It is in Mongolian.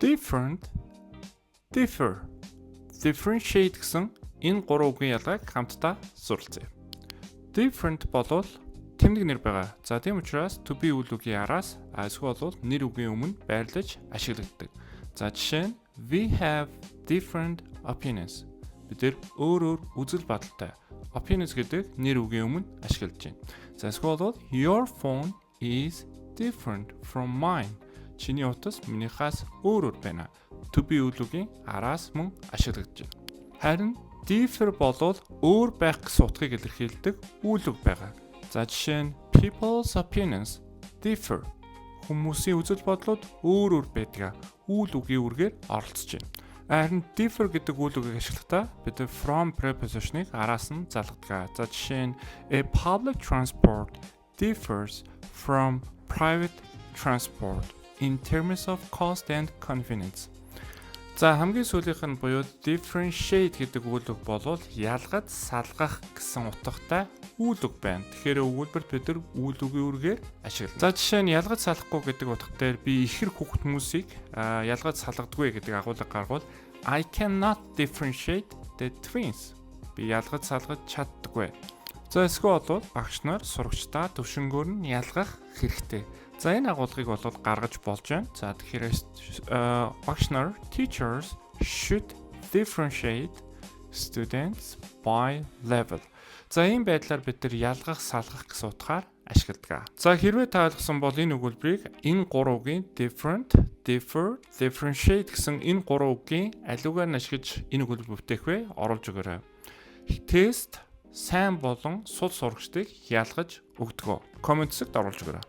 different, differ, differentiate гэсэн энэ гурван үгийн ялгааг хамтдаа суралцъя. Different болвол тэмдэг нэр байгаа. За тийм учраас to be үйл үгийн араас эсвэл бол нэр үгийн өмнө байрлаж ашиглагддаг. За жишээ нь we have different opinions. Бид өөр үзэл бодолтой. Opinions гэдэг нэр үгийн өмнө ашиглаж байна. За эсвэл бол your phone is different from mine. Чиний утас минийхээс өөр байна. To be үйл үгийн араас мөн ашиглагдаж байна. Харин differ болвол өөр байх гэсэн утгыг илэрхийлдэг үйл үг байгаа. За жишээ нь people's opinions differ. Хүмүүсийн үзэл бодлууд өөр байдаг. Үйл үгийн үргээр оролцож байна. Харин differ гэдэг үйл үгийг ашиглахдаа бид from preposition-ыг араас нь залгадаг. За жишээ нь a public transport differs from private transport in terms of cost and convenience. За хамгийн сүүлийнх нь буюу differentiate гэдэг үйл үг болвол ялгаж салгах гэсэн утгатай үйл үг байна. Тэгэхээр өгүүлбэрт бид нар үйл үгийн үргээр ашиглана. За жишээ нь ялгаж салахгүй гэдэг утга дээр би ихэр хүүхэд хүмүүсийг ялгаж салгадаггүй гэдэг агуулга гаргавал I cannot differentiate the twins. Би ялгаж салгаж чаддаггүй. За эсвэл бол багш нар сурагчдаа төвшнгөөр нь ялгах хэрэгтэй. За энэ агуулгыг бол гаргаж болж байна. За тэгэхээр багш нар teachers should differentiate students by level. За ийм байдлаар бид нар ялгах, салгах гэсэн утгаар ашигладаг. За хэрвээ та ойлгосон бол энэ өгүүлбэрийг энэ гурван үгийн different, differ, differentiate гэсэн энэ гурван үгийн аливаагаар нь ашиглаж энэ өгүүлбэр бүтээх вэ? Оруулж өгөөрэй. Тест сайн болон сул сурагчдыг ялгаж өгдөг. Комент хэсэгт оруулж өгөөрэй.